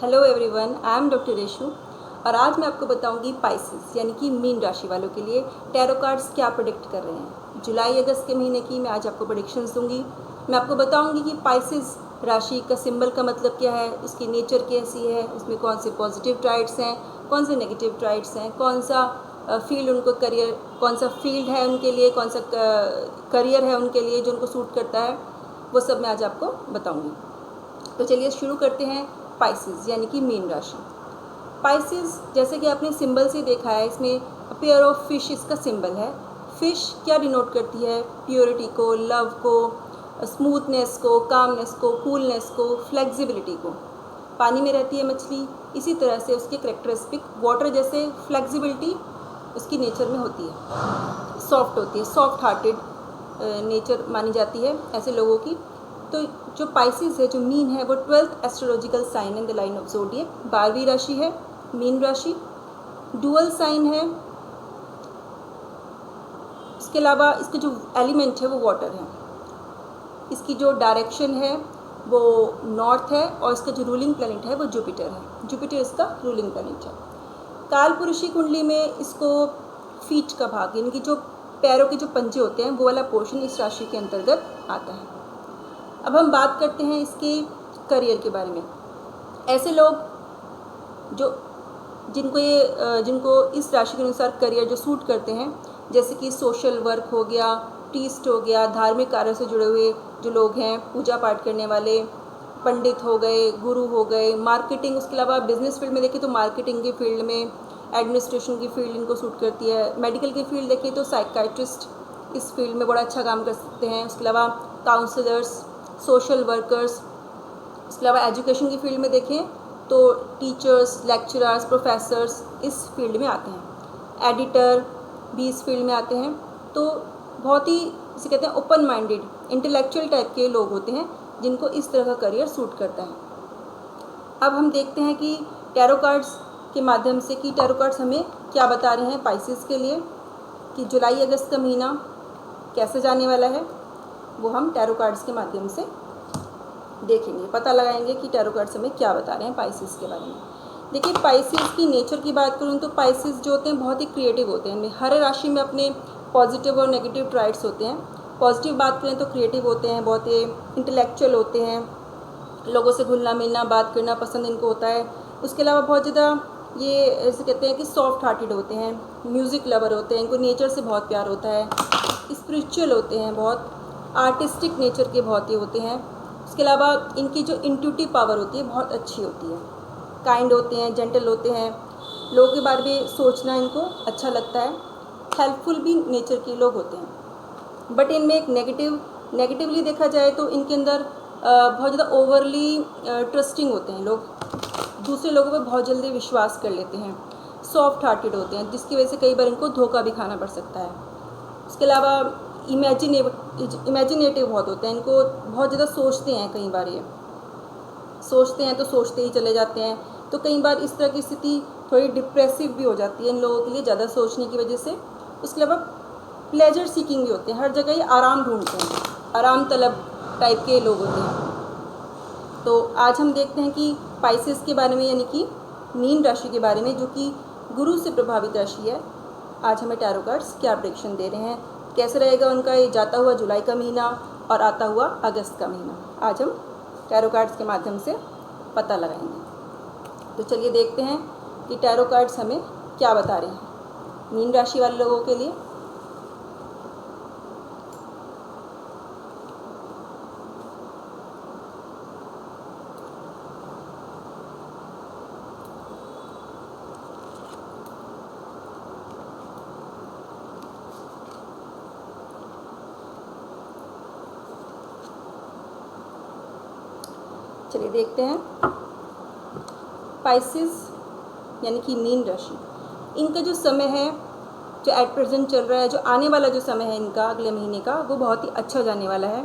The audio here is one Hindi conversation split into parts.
Hello everyone, I am doctor Reshu और आज मैं आपको बताऊंगी पाइसेस यानी कि मीन राशि वालों के लिए टैरो कार्ड्स क्या प्रेडिक्ट कर रहे हैं। जुलाई अगस्त के महीने की मैं आज आपको प्रेडिक्शंस दूंगी। मैं आपको बताऊंगी कि पाइसेस राशि का सिंबल का मतलब क्या है, उसकी नेचर कैसी है, उसमें कौन से पॉजिटिव ट्राइट्स हैं, कौन से नेगेटिव ट्राइट्स हैं, कौन सा फील्ड उनको करियर, कौन सा फील्ड है उनके लिए, कौन सा करियर है उनके लिए जो उनको सूट करता है, वो सब मैं आज आपको बताऊँगी। तो चलिए शुरू करते हैं। पाइसेस यानी कि मीन राशि। पाइसेस जैसे कि आपने सिंबल से देखा है, इसमें पेयर ऑफ फिश इसका सिंबल है। फिश क्या डिनोट करती है? प्योरिटी को, लव को, स्मूथनेस को, कामनेस को, कूलनेस को, फ्लेक्सिबिलिटी को। पानी में रहती है मछली, इसी तरह से उसकी करेक्टरिस्टिक वाटर जैसे फ्लेक्सिबिलिटी उसकी नेचर में होती है, सॉफ्ट होती है, सॉफ्ट हार्टेड नेचर मानी जाती है ऐसे लोगों की। तो जो पाइसेस है, जो मीन है, वो 12th astrological sign in the line of zodiac, 12वीं राशि है मीन राशि। डुअल साइन है। इसके अलावा इसके जो एलिमेंट है वो वाटर है। इसकी जो डायरेक्शन है वो नॉर्थ है और इसका जो रूलिंग प्लैनेट है वो जुपिटर है। जुपिटर इसका रूलिंग प्लैनेट है। कालपुरुषी कुंडली में इसको फीट का भाग यानी कि जो पैरों के जो पंजे होते हैं वो वाला पोर्शन इस राशि के अंतर्गत आता है। अब हम बात करते हैं इसके करियर के बारे में। ऐसे लोग जो जिनको इस राशि के अनुसार करियर जो सूट करते हैं, जैसे कि सोशल वर्क हो गया, प्रीस्ट हो गया, धार्मिक कार्यों से जुड़े हुए जो लोग हैं, पूजा पाठ करने वाले, पंडित हो गए, गुरु हो गए, मार्केटिंग, उसके अलावा बिजनेस फील्ड में देखें तो मार्केटिंग की फील्ड में, एडमिनिस्ट्रेशन की फील्ड इनको सूट करती है। मेडिकल की फील्ड देखें तो साइकाइट्रिस्ट इस फील्ड में बड़ा अच्छा काम कर सकते हैं। उसके अलावा काउंसलर्स, सोशल वर्कर्स, इसके अलावा एजुकेशन की फील्ड में देखें तो टीचर्स, लेक्चरर्स, प्रोफेसर्स इस फील्ड में आते हैं। एडिटर भी इस फील्ड में आते हैं। तो बहुत ही इसे कहते हैं ओपन माइंडेड, इंटेलेक्चुअल टाइप के लोग होते हैं जिनको इस तरह का करियर सूट करता है। अब हम देखते हैं कि टैरो कार्ड्स के माध्यम से कि टैरो कार्ड्स हमें क्या बता रहे हैं पाइसेस के लिए, कि जुलाई अगस्त का महीना कैसे जाने वाला है, वो हम टैरो कार्ड्स के माध्यम से देखेंगे, पता लगाएंगे कि टैरो कार्ड्स हमें क्या बता रहे हैं पाइसेस के बारे में। देखिए, पाइसेस की नेचर की बात करूँ तो पाइसेस जो होते हैं बहुत ही क्रिएटिव होते हैं। हर राशि में अपने पॉजिटिव और नेगेटिव ट्राइट्स होते हैं। पॉजिटिव बात करें तो क्रिएटिव होते हैं, बहुत ही इंटेलेक्चुअल होते हैं, लोगों से घुलना मिलना, बात करना पसंद इनको होता है। उसके अलावा बहुत ज़्यादा ये ऐसे कहते हैं कि सॉफ्ट हार्टेड होते हैं, म्यूज़िक लवर होते हैं, इनको नेचर से बहुत प्यार होता है, स्पिरिचुअल होते हैं, बहुत आर्टिस्टिक नेचर के बहुत ही होते हैं। उसके अलावा इनकी जो इंट्यूटिव पावर होती है बहुत अच्छी होती है। काइंड होते हैं, जेंटल होते हैं, लोगों के बारे में सोचना इनको अच्छा लगता है, हेल्पफुल भी नेचर के लोग होते हैं। बट इनमें एक नेगेटिवली देखा जाए तो इनके अंदर बहुत ज़्यादा ओवरली ट्रस्टिंग होते हैं लोग, दूसरे लोगों पे बहुत जल्दी विश्वास कर लेते हैं, सॉफ्ट हार्टेड होते हैं, जिसकी वजह से कई बार इनको धोखा भी खाना पड़ सकता है। उसके अलावा इमेजिनेटिव बहुत होते हैं, इनको बहुत ज़्यादा सोचते हैं, कई बार ये सोचते हैं तो सोचते ही चले जाते हैं। तो कई बार इस तरह की स्थिति थोड़ी डिप्रेसिव भी हो जाती है इन लोगों के लिए, ज़्यादा सोचने की वजह से। उसके अलावा प्लेजर सीकिंग भी होते हैं, हर जगह ये आराम ढूंढते हैं, आराम तलब टाइप के लोग होते हैं। तो आज हम देखते हैं कि पाइसेस के बारे में यानी कि मीन राशि के बारे में, जो कि गुरु से प्रभावित राशि है। आज हमें टैरो कार्ड्स क्या प्रेडिक्शन दे रहे हैं, कैसे रहेगा उनका ये जाता हुआ जुलाई का महीना और आता हुआ अगस्त का महीना, आज हम टैरो कार्ड्स के माध्यम से पता लगाएंगे। तो चलिए देखते हैं कि टैरो कार्ड्स हमें क्या बता रहे हैं मीन राशि वाले लोगों के लिए। चलिए देखते हैं पाइसेस यानी कि मीन राशि, इनका जो समय है, जो एट प्रेजेंट चल रहा है, जो आने वाला जो समय है इनका अगले महीने का, वो बहुत ही अच्छा जाने वाला है।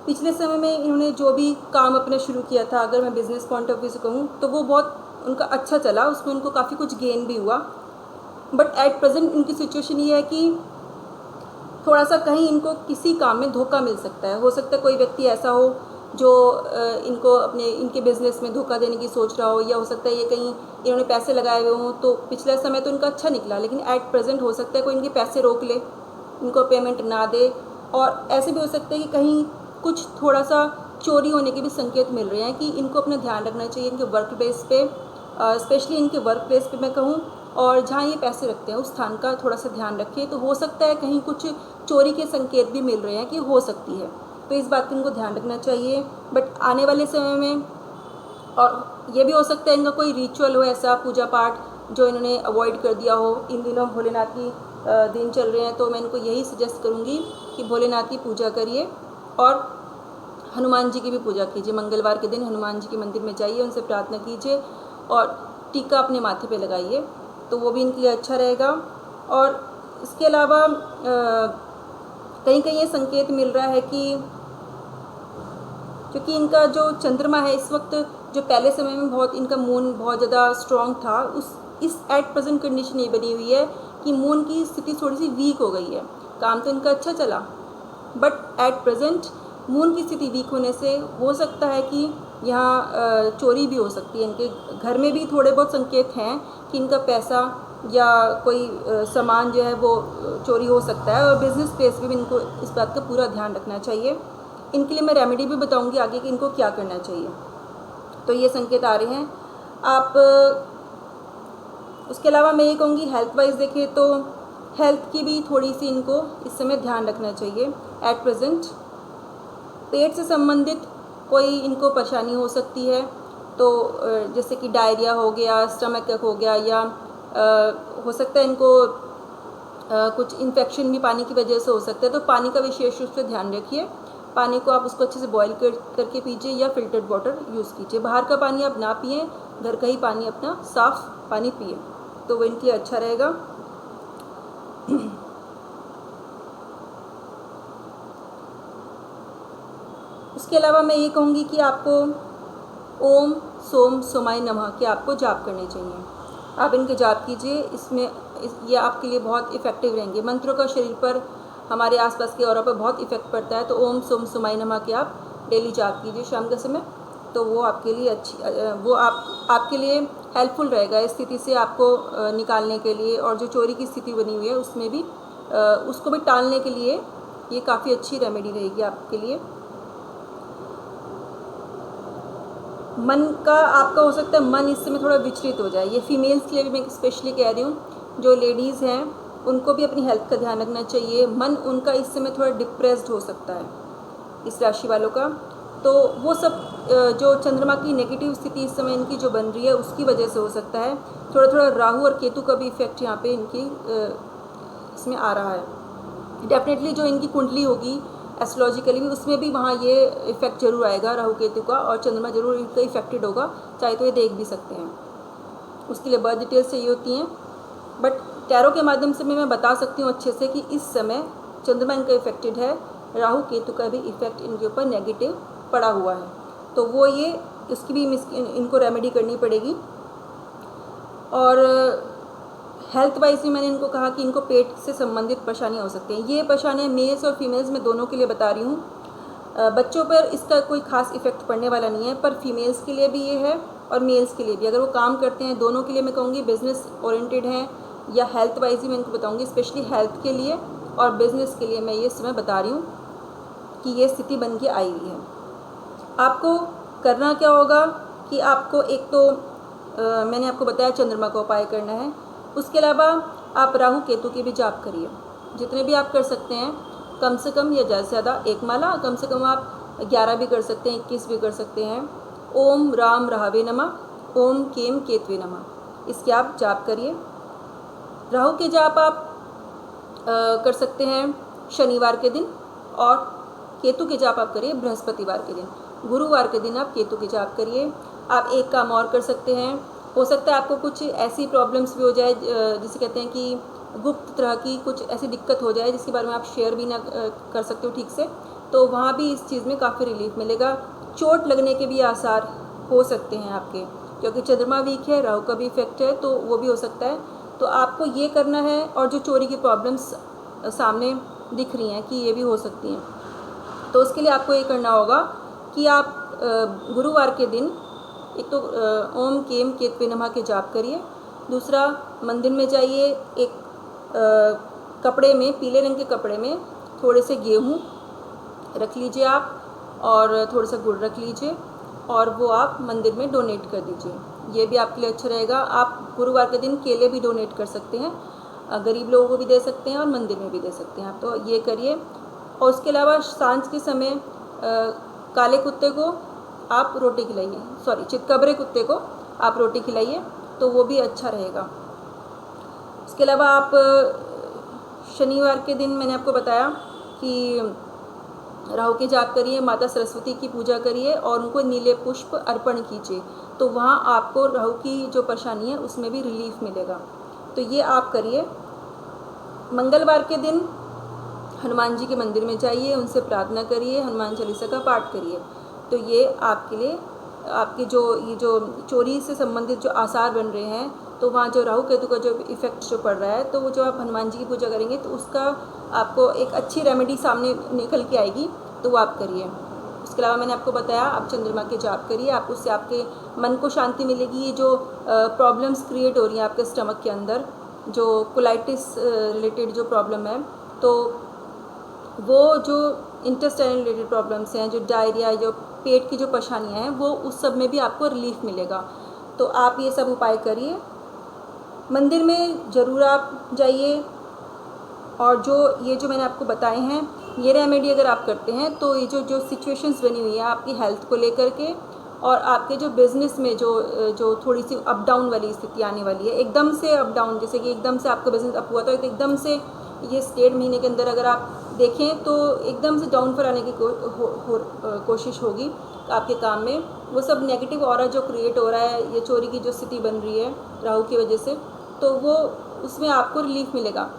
पिछले समय में इन्होंने जो भी काम अपना शुरू किया था, अगर मैं बिज़नेस पॉइंट ऑफ व्यू से कहूँ तो वो बहुत उनका अच्छा चला, उसमें उनको काफ़ी कुछ गेन भी हुआ। बट एट प्रेजेंट इनकी सिचुएशन ये है कि थोड़ा सा कहीं इनको किसी काम में धोखा मिल सकता है। हो सकता है कोई व्यक्ति ऐसा हो जो इनको इनके बिज़नेस में धोखा देने की सोच रहा हो, या हो सकता है ये कहीं इन्होंने पैसे लगाए हुए हों, तो पिछला समय तो इनका अच्छा निकला, लेकिन एट प्रेजेंट हो सकता है कोई इनके पैसे रोक ले, इनको पेमेंट ना दे। और ऐसे भी हो सकता है कि कहीं कुछ थोड़ा सा चोरी होने के भी संकेत मिल रहे हैं कि इनको अपना ध्यान रखना चाहिए इनके वर्क प्लेस पे, स्पेशली इनके वर्क प्लेस पे मैं कहूँ, और जहाँ ये पैसे रखते हैं उस स्थान का थोड़ा सा ध्यान रखिए। तो हो सकता है कहीं कुछ चोरी के संकेत भी मिल रहे हैं कि हो सकती है, तो इस बात का इनको ध्यान रखना चाहिए। बट आने वाले समय में, और ये भी हो सकता है इनका कोई रिचुअल हो ऐसा पूजा पाठ जो इन्होंने अवॉइड कर दिया हो। इन दिनों भोलेनाथ की दिन चल रहे हैं, तो मैं इनको यही सजेस्ट करूँगी कि भोलेनाथ की पूजा करिए और हनुमान जी की भी पूजा कीजिए। मंगलवार के दिन हनुमान जी के मंदिर में जाइए, उनसे प्रार्थना कीजिए और टीका अपने माथे पे लगाइए, तो वो भी इनके लिए अच्छा रहेगा। और इसके अलावा कहीं कहीं ये संकेत मिल रहा है कि क्योंकि इनका जो चंद्रमा है इस वक्त, जो पहले समय में बहुत इनका मून बहुत ज़्यादा स्ट्रॉन्ग था, इस एट प्रेजेंट कंडीशन ये बनी हुई है कि मून की स्थिति थोड़ी सी वीक हो गई है। काम तो इनका अच्छा चला, बट एट प्रेजेंट मून की स्थिति वीक होने से हो सकता है कि यहाँ चोरी भी हो सकती है। इनके घर में भी थोड़े बहुत संकेत हैं कि इनका पैसा या कोई सामान जो है वो चोरी हो सकता है, और बिज़नेस प्लेस पे भी इनको इस बात का पूरा ध्यान रखना चाहिए। इनके लिए मैं रेमेडी भी बताऊंगी आगे कि इनको क्या करना चाहिए। तो ये संकेत आ रहे हैं आप। उसके अलावा मैं ये कहूँगी हेल्थ वाइज देखें तो हेल्थ की भी थोड़ी सी इनको इस समय ध्यान रखना चाहिए। एट प्रेजेंट पेट से संबंधित कोई इनको परेशानी हो सकती है, तो जैसे कि डायरिया हो गया, स्टमक हो गया, या हो सकता है इनको कुछ इन्फेक्शन भी पानी की वजह से हो सकता है। तो पानी का विशेष रूप से ध्यान रखिए। पानी को आप उसको अच्छे से बॉईल करके पीजिए या फिल्टर्ड वाटर यूज़ कीजिए। बाहर का पानी आप ना पिए, घर का ही पानी अपना साफ़ पानी पिए, तो वो इनके लिए अच्छा रहेगा। उसके अलावा मैं ये कहूँगी कि आपको ओम सोम सोमाय नमः के आपको जाप करने चाहिए। आप इनके जाप कीजिए, ये आपके लिए बहुत इफ़ेक्टिव रहेंगे। मंत्रों का शरीर पर, हमारे आसपास के औरों पर बहुत इफ़ेक्ट पड़ता है, तो ओम सोम सोमाय नमः के आप डेली जाप कीजिए शाम के समय, तो वो आपके लिए आपके लिए हेल्पफुल रहेगा इस स्थिति से आपको निकालने के लिए। और जो चोरी की स्थिति बनी हुई है उसमें भी उसको भी टालने के लिए ये काफ़ी अच्छी रेमेडी रहेगी आपके लिए। मन का आपका हो सकता है मन इस समय थोड़ा विचलित हो जाए। ये फीमेल्स के लिए भी मैं स्पेशली कह रही हूँ, जो लेडीज़ हैं उनको भी अपनी हेल्थ का ध्यान रखना चाहिए। मन उनका इस समय थोड़ा डिप्रेस्ड हो सकता है, इस राशि वालों का। तो वो सब जो चंद्रमा की नेगेटिव स्थिति इस समय इनकी जो बन रही है उसकी वजह से हो सकता है। थोड़ा थोड़ा राहु और केतु का भी इफेक्ट यहाँ पे इनकी इसमें आ रहा है। डेफिनेटली जो इनकी कुंडली होगी एस्ट्रोलॉजिकली भी, उसमें भी वहाँ ये इफेक्ट जरूर आएगा राहु केतु का, और चंद्रमा जरूर इनका इफेक्टेड होगा, चाहे तो ये देख भी सकते हैं। उसके लिए बर्थ डिटेल्स चाहिए होती हैं, बट टैरो के माध्यम से मैं बता सकती हूँ अच्छे से कि इस समय चंद्रमा इनका इफेक्टेड है, राहु केतु का भी इफेक्ट इनके ऊपर नेगेटिव पड़ा हुआ है, तो वो ये इसकी भी इनको रेमेडी करनी पड़ेगी। और हेल्थ वाइज भी मैंने इनको कहा कि इनको पेट से संबंधित परेशानियाँ हो सकती हैं। ये परेशानियाँ मेल्स और फीमेल्स में दोनों के लिए बता रही हूँ। बच्चों पर इसका कोई खास इफेक्ट पड़ने वाला नहीं है, पर फीमेल्स के लिए भी ये है और मेल्स के लिए भी। अगर वो काम करते हैं, दोनों के लिए मैं कहूँगी बिजनेस ओरिएंटेड हैं या हेल्थ वाइज ही मैं इनको बताऊँगी, स्पेशली हेल्थ के लिए और बिजनेस के लिए मैं ये समय बता रही हूँ कि ये स्थिति बन के आई हुई है। आपको करना क्या होगा कि आपको एक तो मैंने आपको बताया चंद्रमा का उपाय करना है। उसके अलावा आप राहु केतु की भी जाप करिए, जितने भी आप कर सकते हैं, कम से कम या ज़्यादा से ज़्यादा एक माला, कम से कम आप 11 भी कर सकते हैं, 21 भी कर सकते हैं। ओम राम राहवे नमः, ओम केम केतवे नमः, इसके आप जाप करिए। राहु के जाप आप कर सकते हैं शनिवार के दिन, और केतु के जाप आप करिए बृहस्पतिवार के दिन। गुरुवार के दिन आप केतु के जाप करिए। आप एक काम और कर सकते हैं, हो सकता है आपको कुछ ऐसी प्रॉब्लम्स भी हो जाए जिसे कहते हैं कि गुप्त तरह की कुछ ऐसी दिक्कत हो जाए जिसके बारे में आप शेयर भी ना कर सकते हो ठीक से, तो वहाँ भी इस चीज़ में काफ़ी रिलीफ मिलेगा। चोट लगने के भी आसार हो सकते हैं आपके, क्योंकि चंद्रमा वीक है, राहु का भी इफेक्ट है, तो वो भी हो सकता है। तो आपको ये करना है, और जो चोरी की प्रॉब्लम्स सामने दिख रही हैं कि ये भी हो सकती हैं, तो उसके लिए आपको ये करना होगा कि आप गुरुवार के दिन एक तो ओम केम केतवे नमः के जाप करिए। दूसरा, मंदिर में जाइए, एक कपड़े में, पीले रंग के कपड़े में थोड़े से गेहूँ रख लीजिए आप, और थोड़ा सा गुड़ रख लीजिए, और वो आप मंदिर में डोनेट कर दीजिए। ये भी आपके लिए अच्छा रहेगा। आप गुरुवार के दिन केले भी डोनेट कर सकते हैं, गरीब लोगों को भी दे सकते हैं और मंदिर में भी दे सकते हैं आप, तो ये करिए। और उसके अलावा सांझ के समय काले कुत्ते को आप रोटी खिलाइए, सॉरी चितकबरे कुत्ते को आप रोटी खिलाइए, तो वो भी अच्छा रहेगा। उसके अलावा आप शनिवार के दिन मैंने आपको बताया कि राहु के जाप करिए, माता सरस्वती की पूजा करिए और उनको नीले पुष्प अर्पण कीजिए, तो वहाँ आपको राहु की जो परेशानी है उसमें भी रिलीफ मिलेगा, तो ये आप करिए। मंगलवार के दिन हनुमान जी के मंदिर में जाइए, उनसे प्रार्थना करिए, हनुमान चालीसा का पाठ करिए, तो ये आपके लिए, आपकी ये जो चोरी से संबंधित जो आसार बन रहे हैं, तो वहाँ जो राहु केतु का जो इफेक्ट जो पड़ रहा है, तो वो जो आप हनुमान जी की पूजा करेंगे तो उसका आपको एक अच्छी रेमेडी सामने निकल के आएगी, तो वो आप करिए। उसके अलावा मैंने आपको बताया आप चंद्रमा के जाप करिए, आप उससे आपके मन को शांति मिलेगी। ये जो प्रॉब्लम्स क्रिएट हो रही हैं आपके स्टमक के अंदर, जो कोलाइटिस रिलेटेड जो प्रॉब्लम है, तो वो जो इंटेस्टाइन रिलेटेड प्रॉब्लम्स हैं, जो डायरिया, जो पेट की जो परेशानियाँ हैं, वो उस सब में भी आपको रिलीफ मिलेगा, तो आप ये सब उपाय करिए। मंदिर में ज़रूर आप जाइए, और ये जो मैंने आपको बताए हैं, ये रेमेडी अगर आप करते हैं तो ये जो सिचुएशंस बनी हुई है आपकी हेल्थ को लेकर के, और आपके जो बिज़नेस में जो थोड़ी सी अप डाउन वाली स्थिति आने वाली है, एकदम से अप डाउन, जैसे कि एकदम से आपका बिज़नेस अप हुआ तो एकदम से ये 1.5 महीने के अंदर अगर आप देखें तो एकदम से डाउन पर आने की कोशिश होगी आपके काम में। वो सब नेगेटिव ऑरा जो क्रिएट हो रहा है, ये चोरी की जो स्थिति बन रही है राहु की वजह से, तो वो उसमें आपको रिलीफ मिलेगा।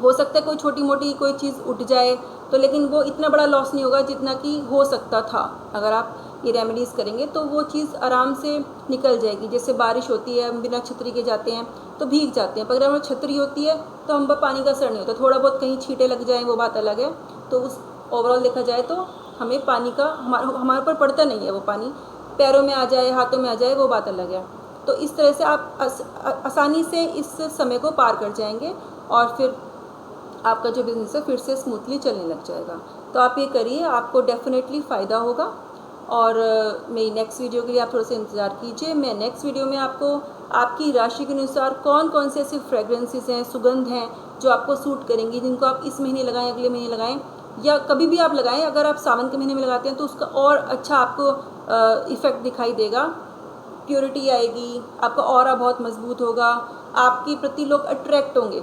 हो सकता है कोई छोटी मोटी कोई चीज़ उठ जाए तो, लेकिन वो इतना बड़ा लॉस नहीं होगा जितना कि हो सकता था। अगर आप ये रेमेडीज़ करेंगे तो वो चीज़ आराम से निकल जाएगी। जैसे बारिश होती है, हम बिना छतरी के जाते हैं तो भीग जाते हैं, पर अगर हमें छतरी होती है तो हम पर पानी का असर नहीं होता। थोड़ा बहुत कहीं छींटे लग जाएँ वो बात अलग है, तो उस ओवरऑल देखा जाए तो हमें पानी का हमारे ऊपर पड़ता नहीं है, वो पानी पैरों में आ जाए, हाथों में आ जाए, वो बात अलग है। तो इस तरह से आप आसानी से इस समय को पार कर जाएंगे, और फिर आपका जो बिज़नेस है फिर से स्मूथली चलने लग जाएगा। तो आप ये करिए, आपको डेफिनेटली फ़ायदा होगा। और मेरी नेक्स्ट वीडियो के लिए आप थोड़ा सा इंतज़ार कीजिए। मैं नेक्स्ट वीडियो में आपको आपकी राशि के अनुसार कौन कौन से ऐसे फ्रेगरेंसेस हैं, सुगंध हैं जो आपको सूट करेंगी, जिनको आप इस महीने लगाएं, अगले महीने लगाएं, या कभी भी आप लगाएं। अगर आप सावन के महीने में लगाते हैं तो उसका और अच्छा आपको इफ़ेक्ट दिखाई देगा, प्योरिटी आएगी, आपका ऑरा बहुत मजबूत होगा, आपके प्रति लोग अट्रैक्ट होंगे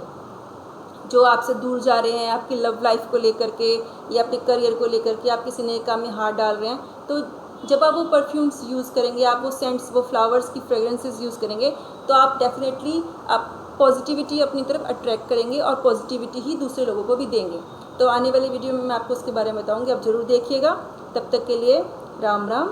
जो आपसे दूर जा रहे हैं, आपकी लव लाइफ को लेकर के या आपके करियर को लेकर के, आप किसी नए काम में हाथ डाल रहे हैं, तो जब आप वो परफ्यूम्स यूज़ करेंगे, आप वो सेंट्स, वो फ्लावर्स की फ्रेगरेंसेस यूज़ करेंगे, तो आप डेफिनेटली आप पॉजिटिविटी अपनी तरफ अट्रैक्ट करेंगे और पॉजिटिविटी ही दूसरे लोगों को भी देंगे। तो आने वाली वीडियो में मैं आपको उसके बारे में बताऊँगी, आप ज़रूर देखिएगा। तब तक के लिए राम राम।